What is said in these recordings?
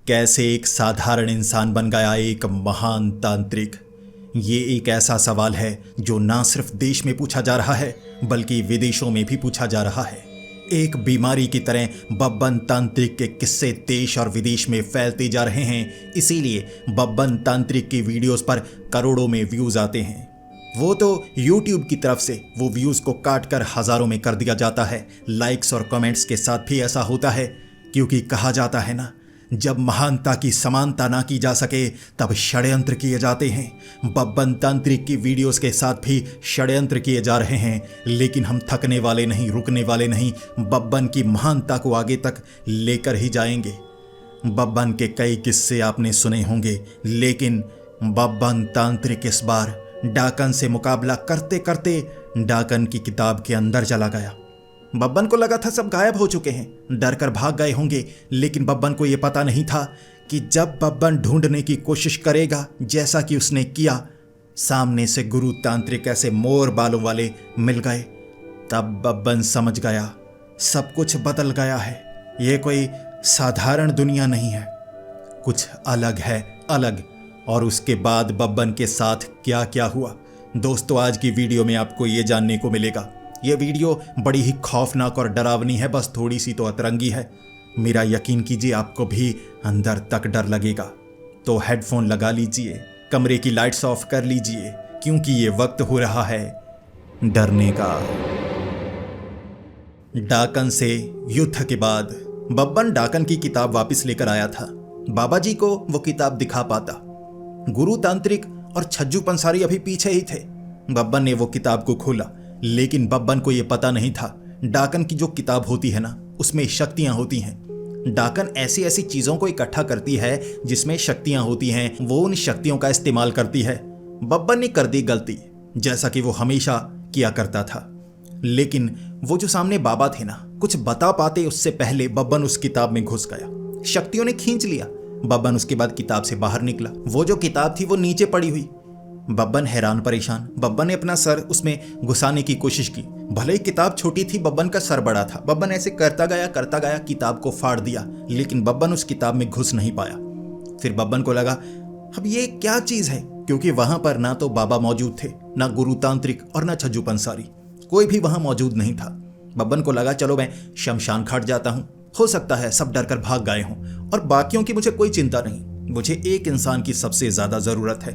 कैसे एक साधारण इंसान बन गया एक महान तांत्रिक। ये एक ऐसा सवाल है जो ना सिर्फ देश में पूछा जा रहा है बल्कि विदेशों में भी पूछा जा रहा है। एक बीमारी की तरह बब्बन तांत्रिक के किस्से देश और विदेश में फैलते जा रहे हैं। इसीलिए बब्बन तांत्रिक की वीडियोस पर करोड़ों में व्यूज आते हैं। वो तो YouTube की तरफ से वो व्यूज को काट कर हजारों में कर दिया जाता है। लाइक्स और कमेंट्स के साथ भी ऐसा होता है, क्योंकि कहा जाता है ना, जब महानता की समानता ना की जा सके तब षड्यंत्र किए जाते हैं। बब्बन तांत्रिक की वीडियोस के साथ भी षड्यंत्र किए जा रहे हैं, लेकिन हम थकने वाले नहीं, रुकने वाले नहीं। बब्बन की महानता को आगे तक लेकर ही जाएंगे। बब्बन के कई किस्से आपने सुने होंगे, लेकिन बब्बन तांत्रिक इस बार डाकन से मुकाबला करते करते डाकन की किताब के अंदर चला गया। बब्बन को लगा था सब गायब हो चुके हैं, डर कर भाग गए होंगे, लेकिन बब्बन को यह पता नहीं था कि जब बब्बन ढूंढने की कोशिश करेगा जैसा कि उसने किया, सामने से गुरु तांत्रिक ऐसे मोर बालों वाले मिल गए। तब बब्बन समझ गया सब कुछ बदल गया है। यह कोई साधारण दुनिया नहीं है, कुछ अलग है, अलग। और उसके बाद बब्बन के साथ क्या क्या हुआ, दोस्तों आज की वीडियो में आपको ये जानने को मिलेगा। ये वीडियो बड़ी ही खौफनाक और डरावनी है, बस थोड़ी सी तो अतरंगी है। मेरा यकीन कीजिए आपको भी अंदर तक डर लगेगा। तो हेडफोन लगा लीजिए, कमरे की लाइट्स ऑफ कर लीजिए, क्योंकि ये वक्त हो रहा है डरने का। डाकन से युद्ध के बाद बब्बन डाकन की किताब वापस लेकर आया था। बाबा जी को वो किताब दिखा पाता। गुरु तांत्रिक और छज्जू पंसारी अभी पीछे ही थे। बब्बन ने वो किताब को खोला, लेकिन बब्बन को यह पता नहीं था डाकन की जो किताब होती है ना, उसमें शक्तियां होती हैं। डाकन ऐसी ऐसी चीजों को इकट्ठा करती है जिसमें शक्तियां होती हैं, वो उन शक्तियों का इस्तेमाल करती है। बब्बन ने कर दी गलती, जैसा कि वो हमेशा किया करता था। लेकिन वो जो सामने बाबा थे ना, कुछ बता पाते उससे पहले बब्बन उस किताब में घुस गया। शक्तियों ने खींच लिया। बब्बन उसके बाद किताब से बाहर निकला। वो जो किताब थी वो नीचे पड़ी हुई। बब्बन हैरान परेशान। बब्बन ने अपना सर उसमें घुसाने की कोशिश की। भले ही किताब छोटी थी, बब्बन का सर बड़ा था। बब्बन ऐसे करता गया, किताब को फाड़ दिया, लेकिन बब्बन उस किताब में घुस नहीं पाया। फिर बब्बन को लगा अब ये क्या चीज है, क्योंकि वहां पर ना तो बाबा मौजूद थे, ना गुरु तांत्रिक और ना छज्जू पंसारी, कोई भी वहां मौजूद नहीं था। बब्बन को लगा चलो मैं शमशान घाट जाता हूं, हो सकता है सब डर कर भाग गए हों और बाकियों की मुझे कोई चिंता नहीं। मुझे एक इंसान की सबसे ज्यादा जरूरत है,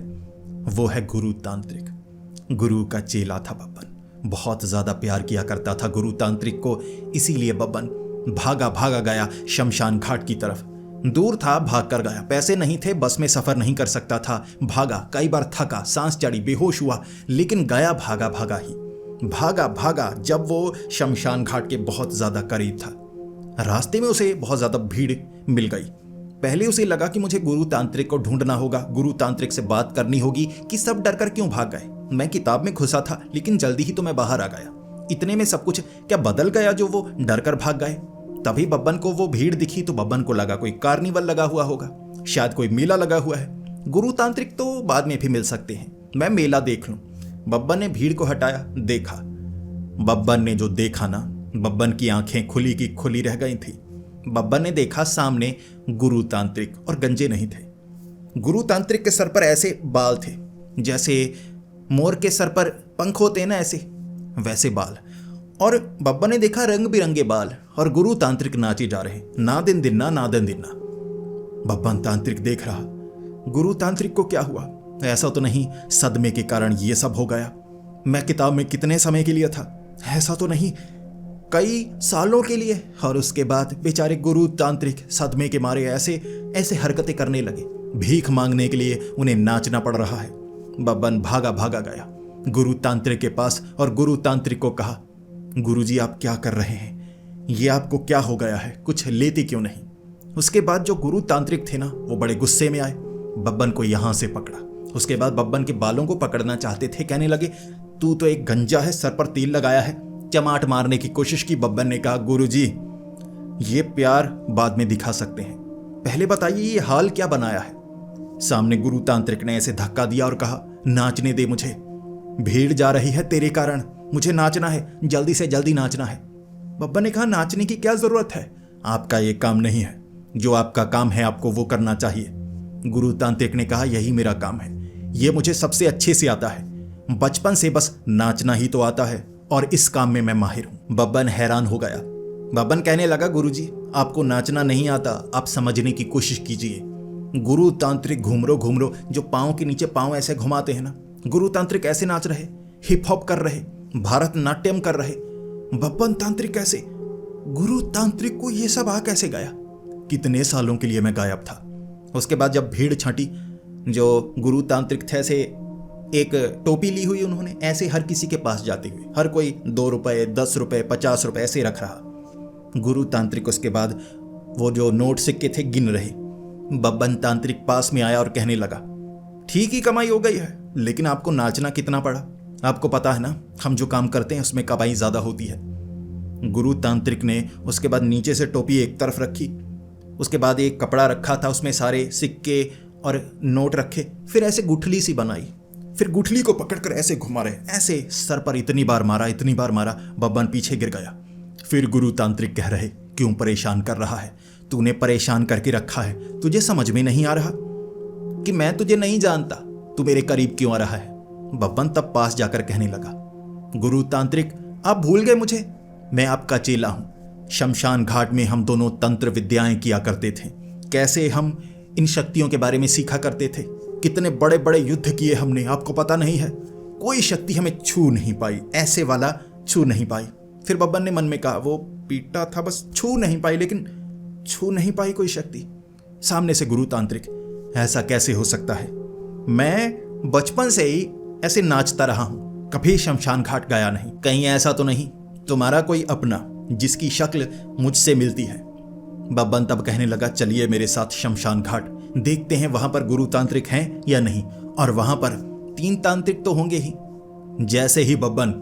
वो है गुरु तांत्रिक। गुरु का चेला था बब्बन, बहुत ज्यादा प्यार किया करता था गुरु तांत्रिक को। इसीलिए बब्बन भागा गया शमशान घाट की तरफ। दूर था, भाग कर गया। पैसे नहीं थे, बस में सफर नहीं कर सकता था। भागा, कई बार थका, सांस चढ़ी, बेहोश हुआ, लेकिन गया भागा ही। भागा जब वो शमशान घाट के बहुत ज्यादा करीब था, रास्ते में उसे बहुत ज्यादा भीड़ मिल गई। पहले उसे लगा कि मुझे गुरु तांत्रिक को ढूंढना होगा, गुरु तांत्रिक से बात करनी होगी कि सब डरकर क्यों भाग गए। मैं किताब में घुसा था, लेकिन जल्दी ही तो मैं बाहर आ गया। इतने में सब कुछ क्या बदल गया जो वो डरकर भाग गए। तभी बब्बन को वो भीड़ दिखी तो बब्बन को लगा कोई कार्निवल लगा हुआ होगा, शायद कोई मेला लगा हुआ है। गुरु तांत्रिक तो बाद में भी मिल सकते हैं, मैं मेला देख लूं। बब्बन ने भीड़ को हटाया, देखा। बब्बन ने जो देखा ना, बब्बन की आंखें खुली की खुली रह गई थी। बब्बन ने देखा सामने गुरु तांत्रिक, और गंजे नहीं थे। गुरु तांत्रिक के सर पर ऐसे बाल थे जैसे मोर के सर पर पंख होते हैं ना, ऐसे वैसे बाल। और बब्बन ने देखा रंग बिरंगे बाल, और गुरु तांत्रिक नाचे जा रहे, ना दिन दिन्ना। बब्बन तांत्रिक देख रहा, गुरु तांत्रिक को क्या हुआ? ऐसा तो नहीं सदमे के कारण ये सब हो गया? मैं किताब में कितने समय के लिए था? ऐसा तो नहीं कई सालों के लिए? और उसके बाद बेचारे गुरु तांत्रिक सदमे के मारे ऐसे हरकतें करने लगे। भीख मांगने के लिए उन्हें नाचना पड़ रहा है। बब्बन भागा गया गुरु तांत्रिक के पास और गुरु तांत्रिक को कहा, गुरुजी आप क्या कर रहे हैं? ये आपको क्या हो गया है? कुछ लेते क्यों नहीं? उसके बाद जो गुरु तांत्रिक थे ना, वो बड़े गुस्से में आए, बब्बन को यहां से पकड़ा। उसके बाद बब्बन के बालों को पकड़ना चाहते थे, कहने लगे तू तो एक गंजा है, सर पर तेल लगाया है। चमाट मारने की कोशिश की। बब्बन ने कहा गुरुजी ये प्यार बाद में दिखा सकते हैं, पहले बताइए ये हाल क्या बनाया है। सामने गुरु तांत्रिक ने ऐसे धक्का दिया और कहा नाचने दे मुझे, भीड़ जा रही है तेरे कारण, मुझे नाचना है, जल्दी से जल्दी नाचना है। बब्बन ने कहा नाचने की क्या जरूरत है, आपका ये काम नहीं है, जो आपका काम है आपको वो करना चाहिए। गुरु तांत्रिक ने कहा, यही मेरा काम है, ये मुझे सबसे अच्छे से आता है। बचपन से बस नाचना ही तो आता है और इस काम में मैं माहिर हूं। बब्बन हैरान हो गया। बब्बन कहने लगा, गुरुजी आपको नाचना नहीं आता, आप समझने की कोशिश कीजिए। गुरु तांत्रिक घूमरो जो पाँव के नीचे पाँव ऐसे घुमाते हैं ना, गुरु तांत्रिक ऐसे नाच रहे, हिप हॉप कर रहे, भारतनाट्यम कर रहे। बब्बन तांत्रिक कैसे? गुरु तांत्रिक को ये सब आ कैसे गया? कितने सालों के लिए मैं गायब था। उसके बाद जब भीड़ छंटी, जो गुरु तांत्रिक थे ऐसे एक टोपी ली हुई उन्होंने, ऐसे हर किसी के पास जाते हुए, हर कोई 2 रुपए 10 रुपए 50 रुपए ऐसे रख रहा। गुरु तांत्रिक उसके बाद वो जो नोट सिक्के थे गिन रहे। बब्बन तांत्रिक पास में आया और कहने लगा, ठीक ही कमाई हो गई है, लेकिन आपको नाचना कितना पड़ा? आपको पता है ना, हम जो काम करते हैं उसमें कमाई ज्यादा होती है। गुरु तांत्रिक ने उसके बाद नीचे से टोपी एक तरफ रखी, उसके बाद एक कपड़ा रखा था, उसमें सारे सिक्के और नोट रखे, फिर ऐसे गुठली सी बनाई, फिर गुठली को पकड़कर ऐसे घुमा रहे, ऐसे सर पर इतनी बार मारा। बब्बन पीछे गिर गया। फिर गुरु तांत्रिक कह रहे, क्यों परेशान कर रहा है? तूने परेशान करके रखा है, तुझे समझ में नहीं आ रहा कि मैं तुझे नहीं जानता, तू मेरे करीब क्यों आ रहा है? बब्बन तब पास जाकर कहने लगा, गुरु तांत्रिक आप भूल गए मुझे, मैं आपका चेला हूं। शमशान घाट में हम दोनों तंत्र विद्याएं किया करते थे, कैसे हम इन शक्तियों के बारे में सीखा करते थे, कितने बड़े बड़े युद्ध किए हमने, आपको पता नहीं है? कोई शक्ति हमें छू नहीं पाई, ऐसे वाला छू नहीं पाई। फिर बब्बन ने मन में कहा, वो पीटा था बस, छू नहीं पाई, लेकिन छू नहीं पाई कोई शक्ति। सामने से गुरु तांत्रिक, ऐसा कैसे हो सकता है? मैं बचपन से ही ऐसे नाचता रहा हूं, कभी शमशान घाट गया नहीं। कहीं ऐसा तो नहीं तुम्हारा कोई अपना जिसकी शक्ल मुझसे मिलती है? बब्बन तब कहने लगा, चलिए मेरे साथ शमशान घाट, देखते हैं वहां पर गुरु तांत्रिक हैं या नहीं, और वहां पर 3 तांत्रिक तो होंगे ही। जैसे ही बब्बन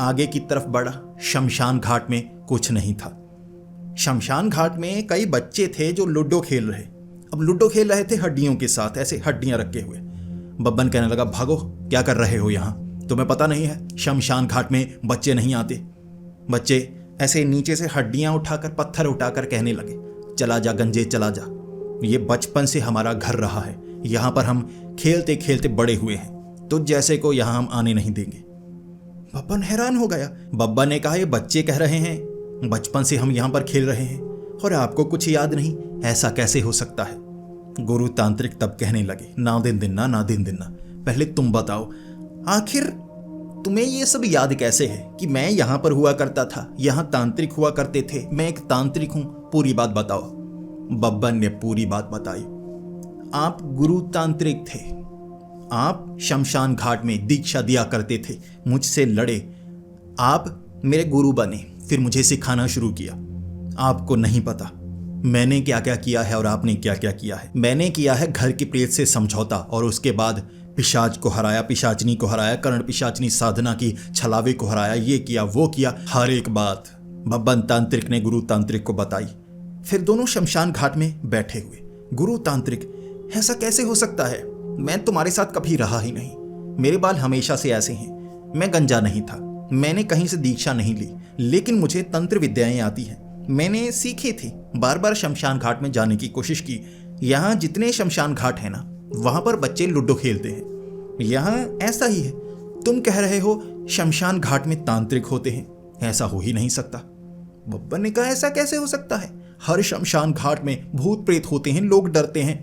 आगे की तरफ बढ़ा, शमशान घाट में कुछ नहीं था। शमशान घाट में कई बच्चे थे जो लूडो खेल रहे। अब लूडो खेल रहे थे हड्डियों के साथ, ऐसे हड्डियां रखे हुए। बब्बन कहने लगा, भागो, क्या कर रहे हो यहाँ? तुम्हें पता नहीं है शमशान घाट में बच्चे नहीं आते? बच्चे ऐसे नीचे से हड्डियां उठाकर, पत्थर उठाकर कहने लगे, चला जा गंजे चला जा, ये बचपन से हमारा घर रहा है, यहाँ पर हम खेलते खेलते बड़े हुए हैं, तो जैसे को यहाँ हम आने नहीं देंगे। बब्बन हैरान हो गया। बब्बन ने कहा, ये बच्चे कह रहे हैं बचपन से हम यहाँ पर खेल रहे हैं और आपको कुछ याद नहीं, ऐसा कैसे हो सकता है? गुरु तांत्रिक तब कहने लगे, ना दिन दिन्ना, पहले तुम बताओ, आखिर तुम्हें ये सब याद कैसे है कि मैं यहाँ पर हुआ करता था, यहाँ तांत्रिक हुआ करते थे, मैं एक तांत्रिक हूं, पूरी बात बताओ। बब्बन ने पूरी बात बताई। आप गुरु तांत्रिक थे, आप शमशान घाट में दीक्षा दिया करते थे, मुझसे लड़े, आप मेरे गुरु बने, फिर मुझे सिखाना शुरू किया। आपको नहीं पता मैंने क्या क्या किया है और आपने क्या क्या किया है। मैंने किया है घर की प्रेत से समझौता, और उसके बाद पिशाच को हराया, पिशाचनी को हराया, कर्ण पिशाचनी साधना की, छलावे को हराया, ये किया वो किया, हर एक बात बब्बन तांत्रिक ने गुरु तांत्रिक को बताई। फिर दोनों शमशान घाट में बैठे हुए। गुरु तांत्रिक, ऐसा कैसे हो सकता है? मैं तुम्हारे साथ कभी रहा ही नहीं, मेरे बाल हमेशा से ऐसे हैं, मैं गंजा नहीं था, मैंने कहीं से दीक्षा नहीं ली, लेकिन मुझे तंत्र विद्याएं आती हैं, मैंने सीखी थी। बार बार शमशान घाट में जाने की कोशिश की। यहाँ जितने शमशान घाट है ना, वहां पर बच्चे लूडो खेलते हैं, यहाँ ऐसा ही है। तुम कह रहे हो शमशान घाट में तांत्रिक होते हैं, ऐसा हो ही नहीं सकता। बब्बन ने कहा, ऐसा कैसे हो सकता है? हर शमशान घाट में भूत प्रेत होते हैं, लोग डरते हैं।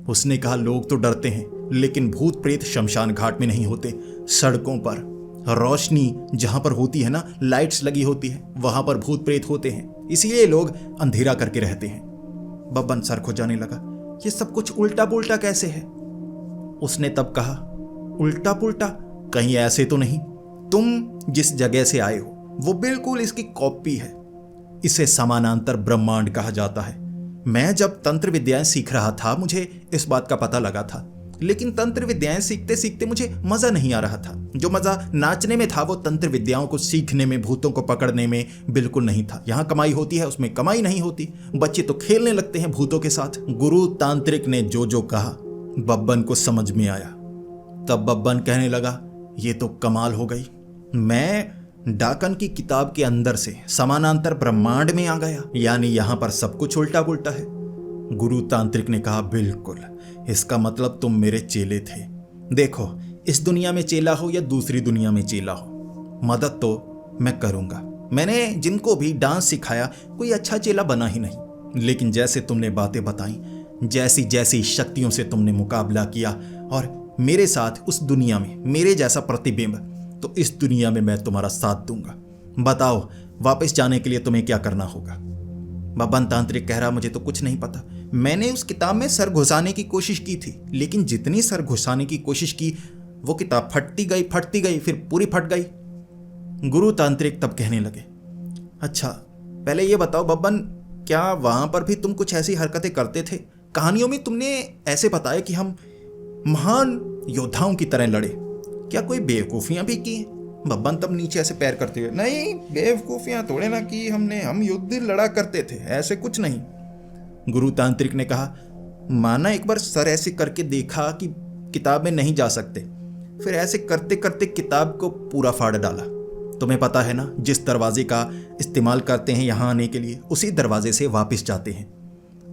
उसने कहा, लोग तो डरते हैं, लेकिन भूत प्रेत शमशान घाट में नहीं होते। सड़कों पर रोशनी जहां पर होती है ना, लाइट्स लगी होती है, वहां पर भूत प्रेत होते हैं, इसलिए लोग अंधेरा करके रहते हैं। बब्बन सर खुजाने लगा, ये सब कुछ उल्टा पुल्टा कैसे है? उसने तब कहा, उल्टा पुल्टा कहीं ऐसे तो नहीं, तुम जिस जगह से आए हो वो बिल्कुल इसकी कॉपी है। इसे समानांतर ब्रह्मांड कहा जाता है। मैं जब तंत्र विद्याएं सीख रहा था, मुझे इस बात का पता लगा था, लेकिन तंत्र विद्याएं सीखते सीखते मुझे मजा नहीं आ रहा था। जो मजा नाचने में था वो तंत्र विद्याओं को सीखने में, भूतों को पकड़ने में बिल्कुल नहीं था। यहाँ कमाई होती है, उसमें कमाई नहीं होती। बच्चे तो खेलने लगते हैं भूतों के साथ। गुरु तांत्रिक ने जो कहा बब्बन को समझ में आया। तब बब्बन कहने लगा, ये तो कमाल हो गई, मैं डाकन की किताब के अंदर से समानांतर ब्रह्मांड में आ गया, यानी यहाँ पर सब कुछ उल्टा पुल्टा है। गुरु तांत्रिक ने कहा, बिल्कुल, इसका मतलब तुम मेरे चेले थे। देखो, इस दुनिया में चेला हो या दूसरी दुनिया में चेला हो, मदद तो मैं करूंगा। मैंने जिनको भी डांस सिखाया कोई अच्छा चेला बना ही नहीं, लेकिन जैसे तुमने बातें बताई, जैसी जैसी शक्तियों से तुमने मुकाबला किया और मेरे साथ उस दुनिया में मेरे जैसा प्रतिबिंब, तो इस दुनिया में मैं तुम्हारा साथ दूंगा। बताओ, वापस जाने के लिए तुम्हें क्या करना होगा? बब्बन तांत्रिक कह रहा, मुझे तो कुछ नहीं पता। मैंने उस किताब में सर घुसाने की कोशिश की थी, लेकिन जितनी सर घुसाने की कोशिश की वो किताब फटती गई, फिर पूरी फट गई। गुरु तांत्रिक तब कहने लगे, अच्छा पहले ये बताओ बब्बन, क्या वहां पर भी तुम कुछ ऐसी हरकतें करते थे? कहानियों में तुमने ऐसे बताया कि हम महान योद्धाओं की तरह लड़े, क्या कोई बेवकूफियां भी की? बब्बन तब नीचे ऐसे पैर करते हुए, नहीं, बेवकूफियां थोड़े ना की हमने, हम युद्ध लड़ा करते थे, ऐसे कुछ नहीं। गुरु तांत्रिक ने कहा, माना एक बार सर ऐसे करके देखा कि किताब में नहीं जा सकते, फिर ऐसे करते करते किताब को पूरा फाड़ डाला। तुम्हें पता है ना, जिस दरवाजे का इस्तेमाल करते हैं यहाँ आने के लिए, उसी दरवाजे से वापस जाते हैं।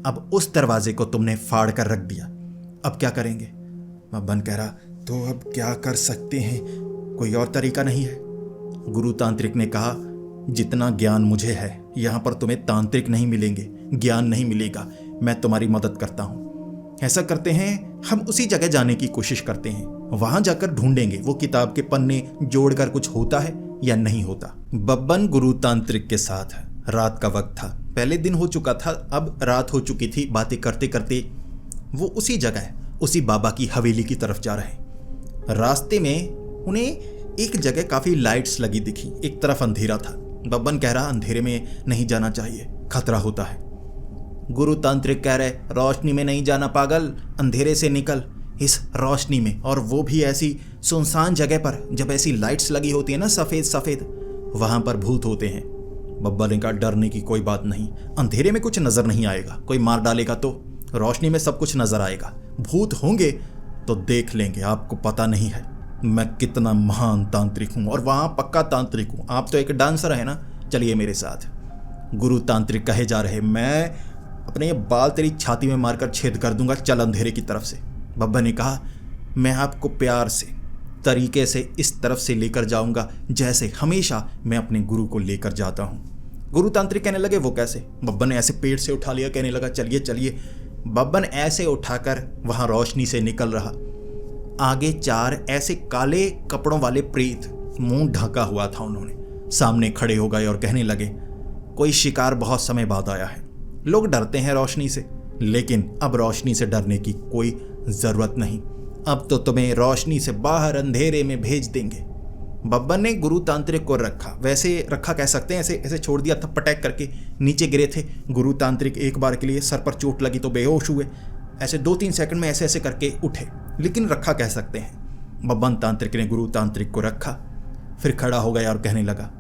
अब उस दरवाजे को तुमने फाड़ कर रख दिया, अब क्या करेंगे? बब्बन कह रहा, तो अब क्या कर सकते हैं, कोई और तरीका नहीं है। गुरु तांत्रिक ने कहा, जितना ज्ञान मुझे है, यहाँ पर तुम्हें तांत्रिक नहीं मिलेंगे, ज्ञान नहीं मिलेगा, मैं तुम्हारी मदद करता हूँ। ऐसा करते हैं, हम उसी जगह जाने की कोशिश करते हैं, वहां जाकर ढूंढेंगे वो किताब के पन्ने जोड़कर कुछ होता है या नहीं होता। बब्बन गुरु तांत्रिक के साथ है। रात का वक्त था, पहले दिन हो चुका था, अब रात हो चुकी थी। बातें करते करते वो उसी जगह, उसी बाबा की हवेली की तरफ जा रहे। रास्ते में उन्हें एक जगह काफी लाइट्स लगी दिखी, एक तरफ अंधेरा था। बब्बन कह रहा, अंधेरे में नहीं जाना चाहिए, खतरा होता है। गुरु तांत्रिक कह रहे, रोशनी में नहीं जाना पागल, अंधेरे से निकल, इस रोशनी में, और वो भी ऐसी सुनसान जगह पर। जब ऐसी लाइट्स लगी होती है ना, सफेद सफेद, वहां पर भूत होते हैं। बब्बा ने कहा, डरने की कोई बात नहीं, अंधेरे में कुछ नजर नहीं आएगा, कोई मार डालेगा तो, रोशनी में सब कुछ नजर आएगा। भूत होंगे तो देख लेंगे, आपको पता नहीं है मैं कितना महान तांत्रिक हूं, और वहां पक्का तांत्रिक हूं। आप तो एक डांसर है ना, चलिए मेरे साथ। गुरु तांत्रिक कहे जा रहे, मैं अपने ये बाल तेरी छाती में मारकर छेद कर दूंगा, चल अंधेरे की तरफ से। बब्बा ने कहा, मैं आपको प्यार से, तरीके से इस तरफ से लेकर जाऊंगा जैसे हमेशा मैं अपने गुरु को लेकर जाता हूं। गुरु तांत्रिक कहने लगे, वो कैसे? बब्बन ने ऐसे पेट से उठा लिया, कहने लगा, चलिए चलिए। बब्बन ऐसे उठाकर वहां रोशनी से निकल रहा। आगे 4 ऐसे काले कपड़ों वाले प्रेत, मुंह ढका हुआ था उन्होंने, सामने खड़े हो गए और कहने लगे, कोई शिकार बहुत समय बाद आया है। लोग डरते हैं रोशनी से, लेकिन अब रोशनी से डरने की कोई जरूरत नहीं, अब तो तुम्हें रोशनी से बाहर अंधेरे में भेज देंगे। बब्बन ने गुरु तांत्रिक को रखा, वैसे रखा कह सकते हैं, ऐसे ऐसे छोड़ दिया था, पटक करके नीचे गिरे थे। गुरु तांत्रिक एक बार के लिए सर पर चोट लगी तो बेहोश हुए, ऐसे 2-3 सेकंड में ऐसे ऐसे करके उठे, लेकिन रखा कह सकते हैं। बब्बन तांत्रिक ने गुरु तांत्रिक को रखा, फिर खड़ा हो गया और कहने लगा,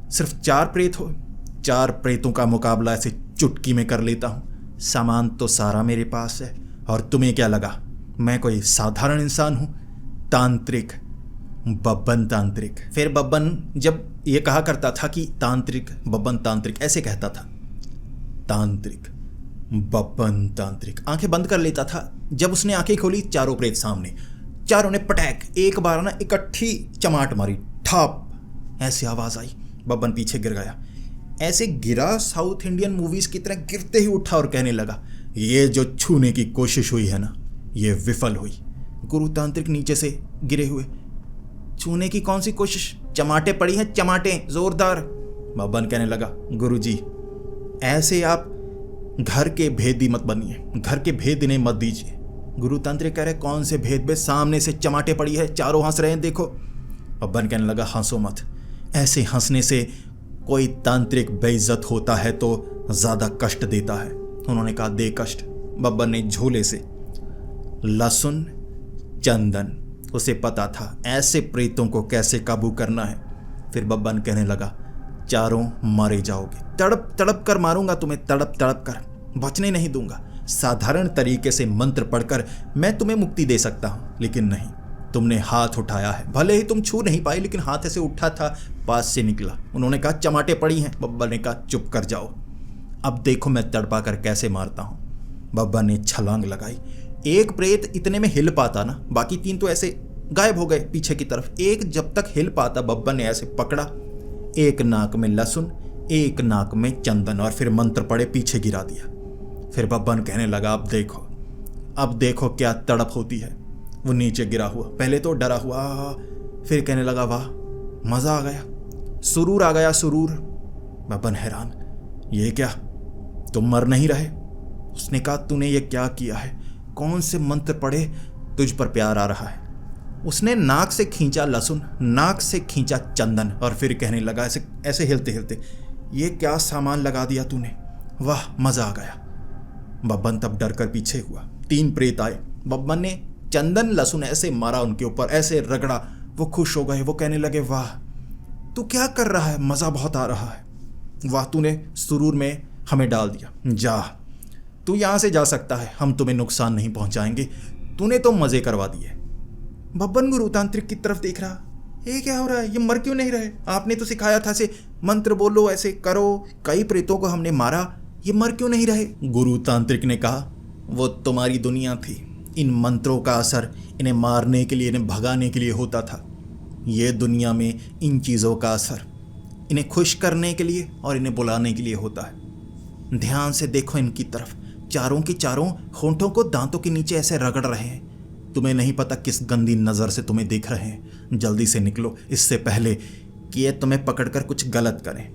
सिर्फ 4 प्रेत हो, 4 प्रेतों का मुकाबला ऐसे चुटकी में कर लेता हूं, सामान तो सारा मेरे पास है, और तुम्हें क्या लगा मैं कोई साधारण इंसान हूं? तांत्रिक, बब्बन तांत्रिक। फिर बब्बन जब ये कहा करता था कि तांत्रिक, बब्बन तांत्रिक, ऐसे कहता था, तांत्रिक, बब्बन तांत्रिक, आंखें बंद कर लेता था। जब उसने आंखें खोली, 4 प्रेत सामने, चारों ने पटैक एक बार ना इकट्ठी चमाट मारी, ठाप, ऐसी आवाज आई। बब्बन पीछे गिर गया, ऐसे गिरा साउथ इंडियन मूवीज की तरह गिरते ही उठा और कहने लगा, ये जो छूने की कोशिश हुई है ना, ये विफल हुई। गुरु तांत्रिक नीचे से गिरे हुए, छूने की कौन सी कोशिश, चमाटे पड़ी हैं, चमाटे जोरदार। बब्बन कहने लगा, गुरुजी ऐसे आप घर के भेदी मत बनिए, घर के भेद इन्हें मत दीजिए। गुरु तांत्रिक कह रहे, कौन से भेद? बे सामने से चमाटे पड़ी है, चारों हंस रहे हैं, देखो। बब्बन कहने लगा, हंसो मत, ऐसे हंसने से कोई तांत्रिक बेइज्जत होता है तो ज्यादा कष्ट देता है। उन्होंने कहा, दे कष्ट। बब्बन ने झोले से लहसुन, चंदन, उसे पता था ऐसे प्रेतों को कैसे काबू करना है। फिर बब्बन कहने लगा, चारों मारे जाओगे, तड़प तड़प कर मारूंगा तुम्हें, तड़प तड़प कर, बचने नहीं दूंगा। साधारण तरीके से मंत्र पढ़कर मैं तुम्हें मुक्ति दे सकता हूं, लेकिन नहीं, तुमने हाथ उठाया है, भले ही तुम छू नहीं पाए, लेकिन हाथ ऐसे उठा था, पास से निकला। उन्होंने कहा, चमाटे पड़ी हैं। बब्बन ने कहा, चुप कर जाओ, अब देखो मैं तड़पा कर कैसे मारता हूं। बब्बन ने छलांग लगाई। एक प्रेत इतने में हिल पाता ना, बाकी 3 तो ऐसे गायब हो गए पीछे की तरफ। एक जब तक हिल पाता बब्बन ने ऐसे पकड़ा, एक नाक में लहसुन, एक नाक में चंदन, और फिर मंत्र पड़े पीछे गिरा दिया। फिर बब्बन कहने लगा अब देखो क्या तड़प होती है। वो नीचे गिरा हुआ, पहले तो डरा हुआ, फिर कहने लगा वाह मजा आ गया, सुरूर आ गया, सुरूर। बब्बन हैरान, ये क्या, तुम मर नहीं रहे? उसने कहा तूने ये क्या किया है? कौन से मंत्र पढ़े? तुझ पर प्यार आ रहा है। उसने नाक से खींचा लहसुन, नाक से खींचा चंदन, और फिर कहने लगा ऐसे ऐसे हिलते हिलते, ये क्या सामान लगा दिया तूने, वाह मजा आ गया। बब्बन तब डर कर पीछे हुआ। 3 प्रेत आए। बब्बन ने चंदन लहसुन ऐसे मारा उनके ऊपर, ऐसे रगड़ा। वो खुश हो गए। वो कहने लगे वाह तू क्या कर रहा है, मजा बहुत आ रहा है। वाह तूने सुरूर में हमें डाल दिया, जा तू यहां से जा सकता है, हम तुम्हें नुकसान नहीं पहुंचाएंगे, तूने तो मजे करवा दिए। बब्बन गुरु तांत्रिक की तरफ देख रहा, ये क्या हो रहा है, ये मर क्यों नहीं रहे? आपने तो सिखाया था ऐसे मंत्र बोलो, ऐसे करो, कई प्रेतों को हमने मारा, ये मर क्यों नहीं रहे? गुरु तांत्रिक ने कहा वो तुम्हारी दुनिया थी, इन मंत्रों का असर इन्हें मारने के लिए, इन्हें भगाने के लिए होता था। ये दुनिया में इन चीज़ों का असर इन्हें खुश करने के लिए और इन्हें बुलाने के लिए होता है। ध्यान से देखो इनकी तरफ, चारों की चारों होंठों को दांतों के नीचे ऐसे रगड़ रहे हैं। तुम्हें नहीं पता किस गंदी नज़र से तुम्हें देख रहे हैं। जल्दी से निकलो इससे पहले कि ये तुम्हें पकड़कर कुछ गलत करें।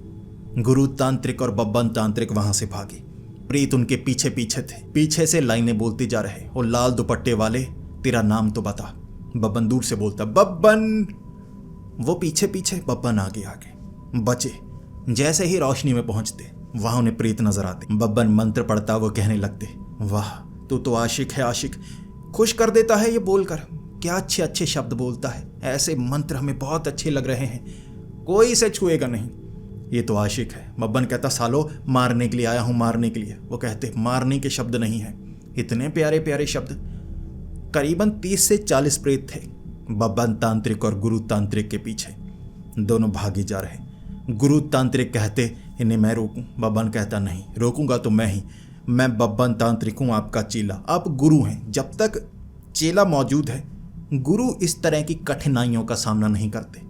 गुरु तांत्रिक और बब्बन तांत्रिक वहां से भागे। प्रीत उनके पीछे पीछे थे। पीछे से लाइनें बोलती जा रहे, और लाल दुपट्टे वाले तेरा नाम तो बता। बब्बन दूर से बोलता बब्बन। वो पीछे पीछे, बब्बन आगे आगे। बचे जैसे ही रोशनी में पहुंचते वहां उन्हें प्रीत नजर आते। बब्बन मंत्र पढ़ता वो कहने लगते वाह तू तो आशिक है, आशिक खुश कर देता है ये बोलकर, क्या अच्छे अच्छे शब्द बोलता है, ऐसे मंत्र हमें बहुत अच्छे लग रहे हैं, कोई इसे छुएगा नहीं, ये तो आशिक है। बब्बन कहता सालो मारने के लिए आया हूं, मारने के लिए। वो कहते मारने के शब्द नहीं है, इतने प्यारे प्यारे शब्द। करीबन 30 से 40 प्रेत थे बब्बन तांत्रिक और गुरु तांत्रिक के पीछे। दोनों भागे जा रहे। गुरु तांत्रिक कहते इन्हें मैं रोकूं। बब्बन कहता नहीं, रोकूंगा तो मैं ही, मैं बब्बन तांत्रिक हूं, आपका चेला, आप गुरु हैं। जब तक चेला मौजूद है गुरु इस तरह की कठिनाइयों का सामना नहीं करते।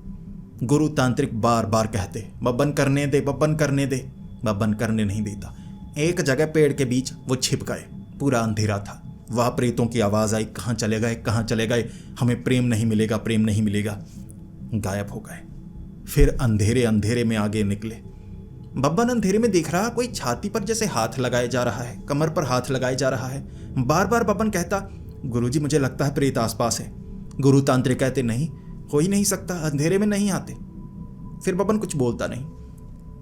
गुरु तांत्रिक बार बार कहते बब्बन करने दे, बब्बन करने दे। बब्बन करने नहीं देता। एक जगह पेड़ के बीच वो छिप गए, पूरा अंधेरा था। वह प्रेतों की आवाज़ आई, कहाँ चले गए, कहाँ चले गए, हमें प्रेम नहीं मिलेगा, प्रेम नहीं मिलेगा। गायब हो गए। फिर अंधेरे अंधेरे में आगे निकले। बब्बन अंधेरे में देख रहा कोई छाती पर जैसे हाथ लगाए जा रहा है, कमर पर हाथ लगाए जा रहा है। बार बार बब्बन कहता गुरुजी मुझे लगता है प्रेत आसपास है। गुरु तांत्रिक कहते नहीं, हो ही नहीं सकता, अंधेरे में नहीं आते। फिर बब्बन कुछ बोलता नहीं।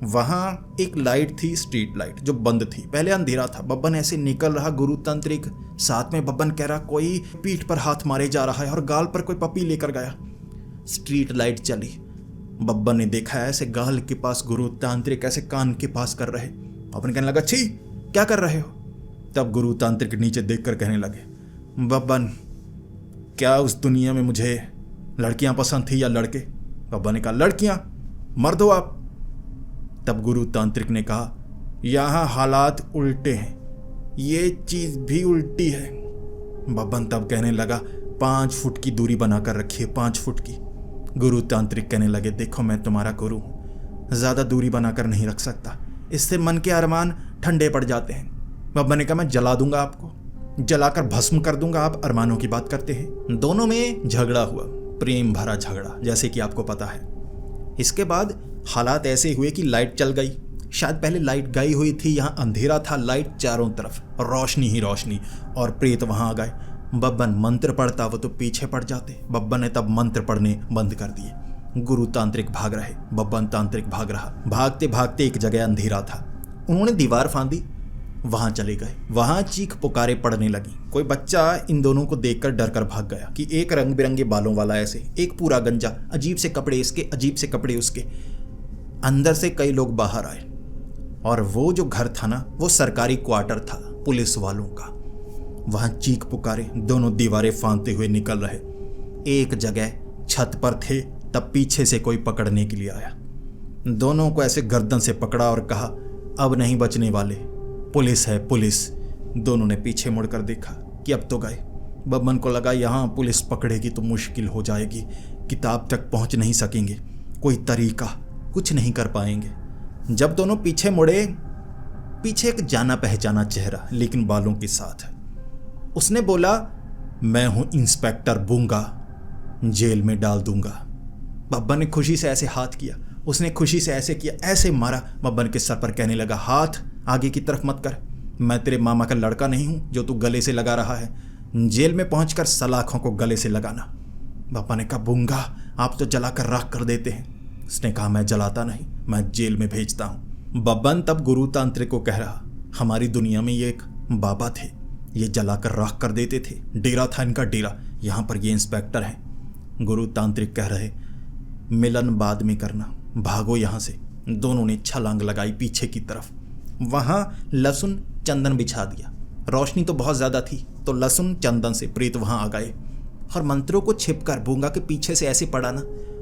वहां एक लाइट थी, स्ट्रीट लाइट, जो बंद थी। पहले अंधेरा था। बब्बन ऐसे निकल रहा, गुरु तांत्रिक साथ में। बब्बन कह रहा कोई पीठ पर हाथ मारे जा रहा है और गाल पर कोई पपी लेकर गया। स्ट्रीट लाइट चली। बब्बन ने देखा ऐसे गाल के पास गुरु तांत्रिक ऐसे कान के पास कर रहे। बब्बन कहने लगा छी क्या कर रहे हो? तब गुरु तांत्रिक नीचे देखकर कहने लगे बब्बन क्या उस दुनिया में मुझे लड़कियां पसंद थी या लड़के? बब्बन ने कहा लड़कियां, मर्द हो आप। तब गुरु तांत्रिक ने कहा यहां हालात उल्टे हैं, ये चीज भी उल्टी है। बब्बन तब कहने लगा 5 फुट की दूरी बनाकर रखिए, 5 फुट की। गुरु तांत्रिक कहने लगे देखो मैं तुम्हारा गुरु हूं, ज्यादा दूरी बनाकर नहीं रख सकता, इससे मन के अरमान ठंडे पड़ जाते हैं। बब्बन ने कहा मैं जला दूंगा आपको, जलाकर भस्म कर दूंगा, आप अरमानों की बात करते हैं। दोनों में झगड़ा हुआ, प्रेम भरा झगड़ा, जैसे कि आपको पता है। इसके बाद हालात ऐसे हुए कि लाइट चल गई। शायद पहले लाइट गई हुई थी, यहाँ अंधेरा था, लाइट चारों तरफ, रोशनी ही रोशनी, और प्रेत वहां आ गए। बब्बन मंत्र पढ़ता, वो तो पीछे पड़ जाते। बब्बन ने तब मंत्र पढ़ने बंद कर दिए। गुरु तांत्रिक भाग रहे, बब्बन तांत्रिक भाग रहा। भागते भागते एक जगह अंधेरा था, उन्होंने दीवार फांदी, वहां चले गए। वहां चीख पुकारे पड़ने लगी। कोई बच्चा इन दोनों को देखकर डर कर भाग गया कि एक रंग बिरंगे बालों वाला ऐसे, एक पूरा गंजा, अजीब से कपड़े इसके, अजीब से कपड़े उसके। अंदर से कई लोग बाहर आए, और वो जो घर था ना, वो सरकारी क्वार्टर था पुलिस वालों का। वहां चीख पुकारे, दोनों दीवारें फांदते हुए निकल रहे। एक जगह छत पर थे, तब पीछे से कोई पकड़ने के लिए आया। दोनों को ऐसे गर्दन से पकड़ा और कहा अब नहीं बचने वाले, पुलिस है पुलिस। दोनों ने पीछे मुड़कर देखा कि अब तो गए। बब्बन को लगा यहाँ पुलिस पकड़ेगी तो मुश्किल हो जाएगी, किताब तक पहुँच नहीं सकेंगे, कोई तरीका, कुछ नहीं कर पाएंगे। जब दोनों पीछे मुड़े, पीछे एक जाना पहचाना चेहरा लेकिन बालों के साथ। उसने बोला, मैं हूं इंस्पेक्टर बूंगा, जेल में डाल दूंगा। बब्बन ने खुशी से ऐसे हाथ किया, उसने खुशी से ऐसे किया, ऐसे मारा बब्बन के सर पर, कहने लगा, हाथ आगे की तरफ मत कर, मैं तेरे मामा का लड़का नहीं हूं जो तू गले से लगा रहा है। जेल में पहुंचकर सलाखों को गले से लगाना। बब्बन ने कहा, बूंगा आप तो जलाकर राख कर देते हैं। उसने कहा, मैं जलाता नहीं, मैं जेल में भेजता हूं। बब्बन तब गुरु तांत्रिक को कह रहा, हमारी दुनिया में ये एक बाबा थे, ये जलाकर राख कर देते थे, डेरा था इनका डेरा, यहाँ पर ये इंस्पेक्टर हैं। गुरु तांत्रिक कह रहे, मिलन बाद में करना, भागो यहाँ से। दोनों ने छलांग लगाई पीछे की तरफ। वहाँ लहसुन चंदन बिछा दिया, रोशनी तो बहुत ज़्यादा थी तो लहसुन चंदन से प्रेत वहाँ आ गए और मंत्रों को छिपकर बूंगा के पीछे से ऐसे पड़ा ना,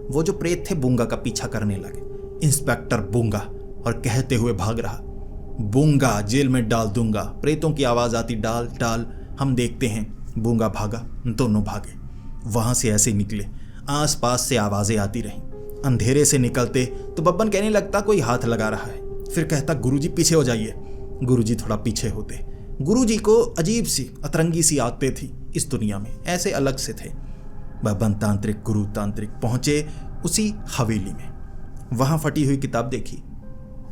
वो जो प्रेत थे बूंगा का पीछा करने लगे। इंस्पेक्टर बूंगा और कहते हुए भाग रहा, बूंगा जेल में डाल दूंगा। प्रेतों की आवाज़ आती, डाल डाल, हम देखते हैं। बूंगा भागा, दोनों भागे, वहाँ से ऐसे निकले। आसपास से आवाज़ें आती रहीं। अंधेरे से निकलते तो बब्बन कहने लगता कोई हाथ लगा रहा है, फिर कहता गुरुजी पीछे हो जाइए। गुरुजी थोड़ा पीछे होते। गुरुजी को अजीब सी अतरंगी सी आदतें थी इस दुनिया में, ऐसे अलग से थे। बब्बन तांत्रिक गुरु तांत्रिक पहुंचे उसी हवेली में। वहां फटी हुई किताब देखी।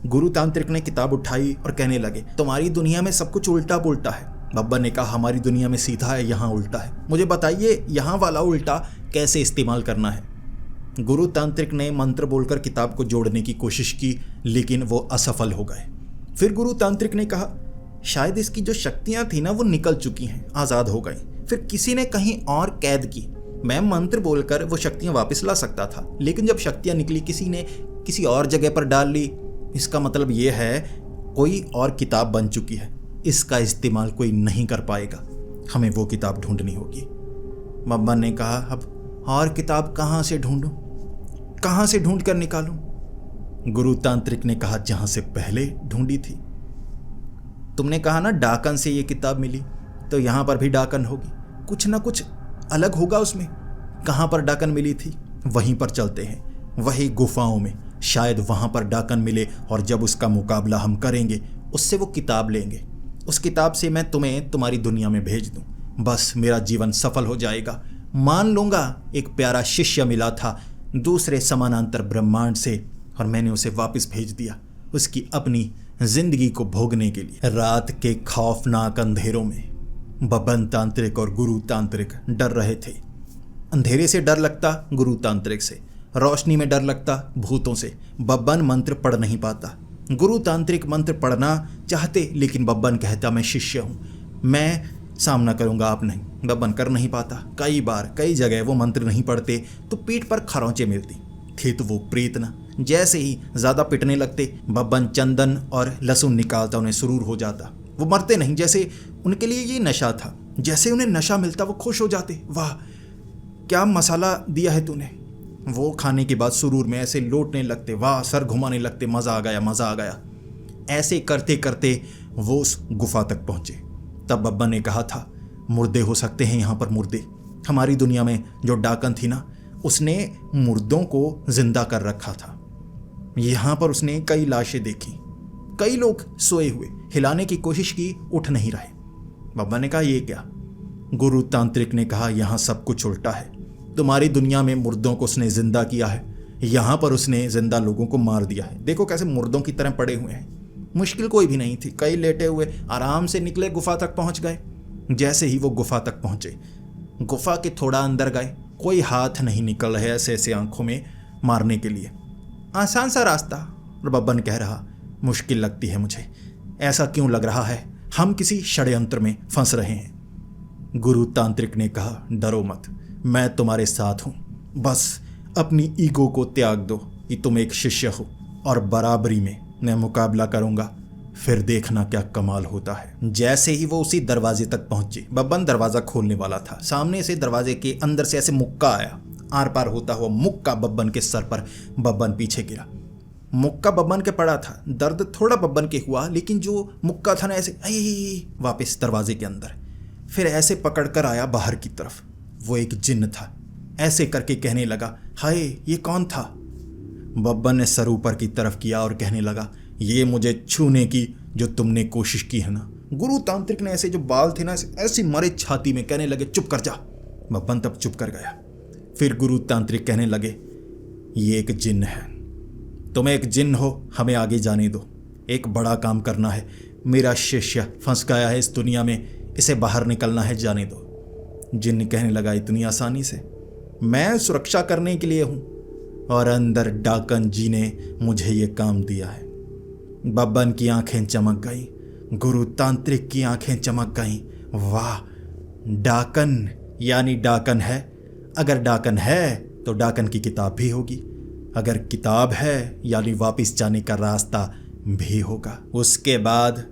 गुरु तांत्रिक ने किताब उठाई और कहने लगे, तुम्हारी दुनिया में सब कुछ उल्टा पुल्टा है। बब्बन ने कहा, हमारी दुनिया में सीधा है, यहाँ उल्टा है, मुझे बताइए यहाँ वाला उल्टा कैसे इस्तेमाल करना है। गुरु तांत्रिक ने मंत्र बोलकर किताब को जोड़ने की कोशिश की लेकिन वो असफल हो गए। फिर गुरु तांत्रिक ने कहा, शायद इसकी जो शक्तियां थी ना वो निकल चुकी हैं, आज़ाद हो गई, फिर किसी ने कहीं और कैद की। मैं मंत्र बोलकर वो शक्तियां वापस ला सकता था, लेकिन जब शक्तियां निकली किसी ने किसी और जगह पर डाल ली। इसका मतलब ये है कोई और किताब बन चुकी है, इसका इस्तेमाल कोई नहीं कर पाएगा, हमें वो किताब ढूंढनी होगी। बब्बन ने कहा, अब और किताब कहाँ से ढूंढूं, कहाँ से ढूंढ कर निकालूं? गुरु तांत्रिक ने कहा, जहां से पहले ढूंढी थी। तुमने कहा ना डाकन से ये किताब मिली, तो यहां पर भी डाकन होगी, कुछ ना कुछ अलग होगा उसमें। कहां पर डाकन मिली थी वहीं पर चलते हैं, वही गुफाओं में, शायद वहां पर डाकन मिले और जब उसका मुकाबला हम करेंगे उससे वो किताब लेंगे। उस किताब से मैं तुम्हें तुम्हारी दुनिया में भेज दूं, बस मेरा जीवन सफल हो जाएगा। मान लूंगा एक प्यारा शिष्य मिला था दूसरे समानांतर ब्रह्मांड से और मैंने उसे वापस भेज दिया उसकी अपनी जिंदगी को भोगने के लिए। रात के खौफनाक अंधेरों में बब्बन तांत्रिक और गुरु तांत्रिक डर रहे थे। अंधेरे से डर लगता गुरु तांत्रिक से, रोशनी में डर लगता भूतों से। बब्बन मंत्र पढ़ नहीं पाता, गुरु तांत्रिक मंत्र पढ़ना चाहते लेकिन बब्बन कहता मैं शिष्य हूँ, मैं सामना करूंगा, आप नहीं। बब्बन कर नहीं पाता। कई बार कई जगह वो मंत्र नहीं पढ़ते तो पीठ पर खरोंचे मिलती थे, तो वो प्रेत ना जैसे ही ज्यादा पिटने लगते बब्बन चंदन और लहसुन निकालता, उन्हें सुरूर हो जाता। वो मरते नहीं, जैसे उनके लिए ये नशा था, जैसे उन्हें नशा मिलता वो खुश हो जाते, वाह क्या मसाला दिया है तूने। वो खाने के बाद सुरूर में ऐसे लौटने लगते, वाह सर घुमाने लगते, मज़ा आ गया मज़ा आ गया। ऐसे करते करते वो उस गुफा तक पहुँचे। तब बब्बन ने कहा था मुर्दे हो सकते हैं यहाँ पर, मुर्दे। हमारी दुनिया में जो डाकन थी ना उसने मुर्दों को जिंदा कर रखा था। यहाँ पर उसने कई लाशें देखी, कई लोग सोए हुए, हिलाने की कोशिश की, उठ नहीं रहे। बब्बन ने कहा ये क्या? गुरु तांत्रिक ने कहा यहाँ सब कुछ उल्टा है। तुम्हारी दुनिया में मुर्दों को उसने जिंदा किया है, यहाँ पर उसने जिंदा लोगों को मार दिया है। देखो कैसे मुर्दों की तरह पड़े हुए हैं। मुश्किल कोई भी नहीं थी, कई लेटे हुए आराम से निकले, गुफा तक पहुंच गए। जैसे ही वो गुफा तक पहुंचे, गुफा के थोड़ा अंदर गए, कोई हाथ नहीं निकल रहे ऐसे ऐसे आंखों में मारने के लिए। आसान सा रास्ता। और बब्बन कह रहा मुश्किल लगती है मुझे, ऐसा क्यों लग रहा है हम किसी षड्यंत्र में फंस रहे हैं। गुरु तांत्रिक ने कहा डरो मत, मैं तुम्हारे साथ हूं, बस अपनी ईगो को त्याग दो कि तुम एक शिष्य हो और बराबरी में मैं मुकाबला करूंगा, फिर देखना क्या कमाल होता है। जैसे ही वो उसी दरवाजे तक पहुंचे, बब्बन दरवाजा खोलने वाला था, सामने से दरवाजे के अंदर से ऐसे मुक्का आया, आर पार होता हुआ मुक्का बब्बन के सर पर। बब्बन पीछे गिरा, मुक्का बब्बन के पड़ा था। दर्द थोड़ा बब्बन के हुआ, लेकिन जो मुक्का था ना ऐसे वापस दरवाजे के अंदर, फिर ऐसे पकड़ कर आया बाहर की तरफ। वो एक जिन्न था। ऐसे करके कहने लगा, हाय ये कौन था? बब्बन ने सर ऊपर की तरफ किया और कहने लगा, ये मुझे छूने की जो तुमने कोशिश की है ना। गुरु तांत्रिक ने ऐसे जो बाल थे ना ऐसे मारे छाती में, कहने लगे चुप कर जा। बब्बन तब चुप कर गया। फिर गुरु तांत्रिक कहने लगे, ये एक जिन्न है, तुम एक जिन्न हो, हमें आगे जाने दो, एक बड़ा काम करना है। मेरा शिष्य फंस गया है इस दुनिया में, इसे बाहर निकलना है, जाने दो। जिन्न कहने लगा, इतनी आसानी से? मैं सुरक्षा करने के लिए हूं और अंदर डाकन जी ने मुझे ये काम दिया है। बब्बन की आंखें चमक गई, गुरु तांत्रिक की आंखें चमक गईं। वाह, डाकन यानी डाकन है। अगर डाकन है तो डाकन की किताब भी होगी, अगर किताब है यानी वापस जाने का रास्ता भी होगा। उसके बाद